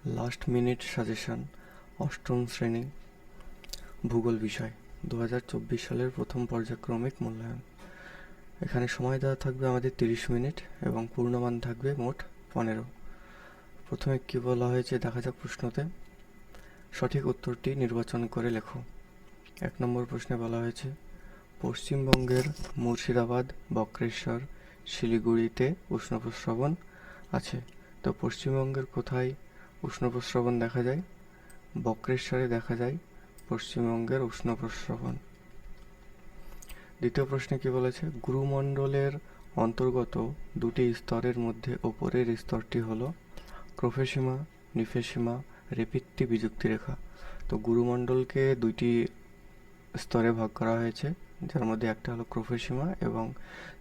Last minute suggestion অষ্টম শ্রেণী ভূগোল বিষয় 2024 সালের প্রথম পর্যায়ক্রমিক মূল্যায়ন। এখানে সময় দেওয়া থাকবে আমাদের 30 মিনিট এবং পূর্ণমান থাকবে মোট 15। প্রথমে কি বলা হয়েছে দেখা যাক প্রশ্নতে। সঠিক উত্তরটি নির্বাচন করে লেখো। 1 নম্বর প্রশ্নে বলা হয়েছে পশ্চিমবঙ্গের মুর্শিদাবাদ, বক্রেশ্বর, শিলিগুড়িতে উষ্ণপ্রস্রবণ আছে। তো পশ্চিমবঙ্গের কোথায় উষ্ণপ্রস্রবণ দেখা যায়? বক্রেশ্বরে দেখা যায় পশ্চিমবঙ্গের উষ্ণপ্রস্রবণ। দ্বিতীয় প্রশ্নে কি বলেছে গুরুমণ্ডলের অন্তর্গত দুটি স্তরের মধ্যে ওপরের স্তরটি হলো ক্রোফেসীমা, নিফেসীমা, রেপিত্তি বিযুক্তি রেখা। তো গুরুমণ্ডলকে দুইটি স্তরে ভাগ করা হয়েছে, যার মধ্যে একটা হলো ক্রোফেসীমা এবং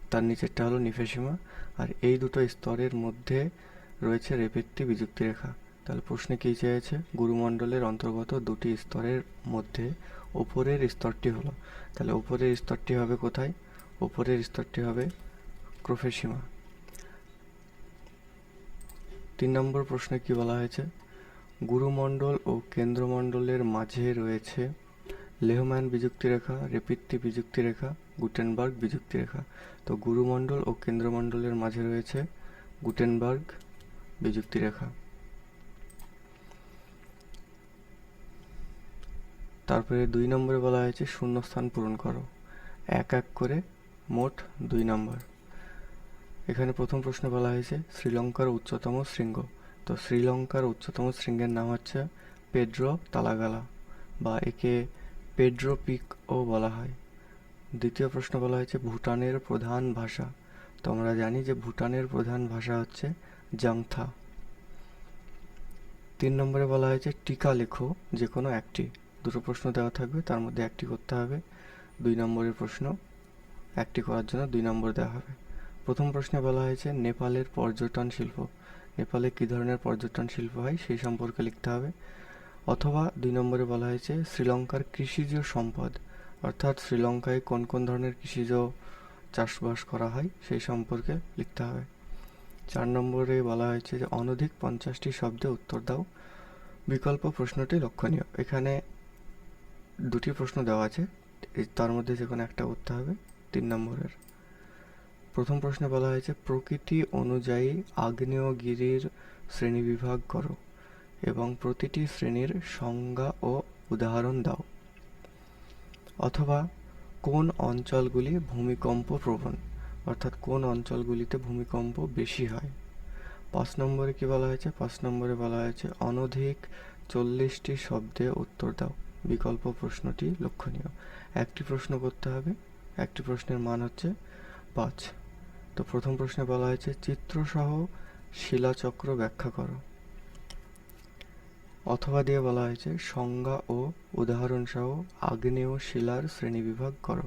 তার নিচেরটা হলো নিফেসীমা। আর এই দুটো স্তরের মধ্যে রয়েছে রেপিত্তি বিযুক্তি রেখা। তাহলে প্রশ্নে কী চেয়েছে গুরুমণ্ডলের অন্তর্গত দুটি স্তরের মধ্যে ওপরের স্তরটি হলো, তাহলে ওপরের স্তরটি হবে কোথায়? ওপরের স্তরটি হবে ক্রোফেসীমা। 3 নম্বর প্রশ্নে কি বলা হয়েছে গুরুমণ্ডল ও কেন্দ্রমণ্ডলের মাঝে রয়েছে লেহম্যান বিযুক্তি রেখা, রেপিত্তি বিযুক্তি রেখা, গুটেনবার্গ বিযুক্তি রেখা। তো গুরুমণ্ডল ও কেন্দ্রমণ্ডলের মাঝে রয়েছে গুটেনবার্গ বিযুক্তি রেখা। তারপরে 2 নম্বরে বলা হয়েছে শূন্যস্থান পূরণ করো। এক এক করে মোট 2 নম্বর। এখানে প্রথম প্রশ্নে বলা হয়েছে শ্রীলঙ্কার উচ্চতম শৃঙ্গ। তো শ্রীলঙ্কার উচ্চতম শৃঙ্গের নাম হচ্ছে পেড্রো তালাগালা, বা একে পেড্রো পিকও বলা হয়। দ্বিতীয় প্রশ্ন বলা হয়েছে ভুটানের প্রধান ভাষা। তো আমরা জানি যে ভুটানের প্রধান ভাষা হচ্ছে জাংথা। 3 নম্বরে বলা হয়েছে টিকা লেখো যে কোনো একটি। দুটো প্রশ্ন দেওয়া থাকবে, তার মধ্যে একটি করতে হবে। 2 নম্বরের প্রশ্ন একটি করার জন্য 2 নম্বর দেওয়া হবে। প্রথম প্রশ্নে বলা হয়েছে নেপালের পর্যটন শিল্প। নেপালে কী ধরনের পর্যটন শিল্প হয় সেই সম্পর্কে লিখতে হবে। অথবা 2 নম্বরে বলা হয়েছে শ্রীলঙ্কার কৃষিজ সম্পদ, অর্থাৎ শ্রীলঙ্কায় কোন কোন ধরনের কৃষিজ চাষবাস করা হয় সেই সম্পর্কে লিখতে হবে। 4 নম্বরে বলা হয়েছে যে অনধিক 50টি শব্দে উত্তর দাও। বিকল্প প্রশ্নটি লক্ষণীয়। এখানে দুটি প্রশ্ন দেওয়া আছে, তার মধ্যে যে কোনো একটা করতে হবে। 3 নম্বরের প্রথম প্রশ্নে বলা হয়েছে প্রকৃতি অনুযায়ী আগ্নেয়গিরির শ্রেণীবিভাগ করো এবং প্রতিটি শ্রেণীর সংজ্ঞা ও উদাহরণ দাও। অথবা কোন অঞ্চলগুলি ভূমিকম্প প্রবণ, অর্থাৎ কোন অঞ্চলগুলিতে ভূমিকম্প বেশি হয়। 5 নম্বরে কি বলা হয়েছে 5 নম্বরে বলা হয়েছে অনধিক 40টি শব্দে উত্তর দাও। বিকল্প প্রশ্নটি লক্ষণীয়। একটি প্রশ্ন করতে হবে, একটি প্রশ্নের মান হচ্ছে 5। তো প্রথম প্রশ্নে বলা হয়েছে চিত্রসহ শিলাচক্র ব্যাখ্যা করো। অথবা দিয়ে বলা হয়েছে সংজ্ঞা ও উদাহরণ সহ আগ্নেয় শিলার শ্রেণীবিভাগ করো।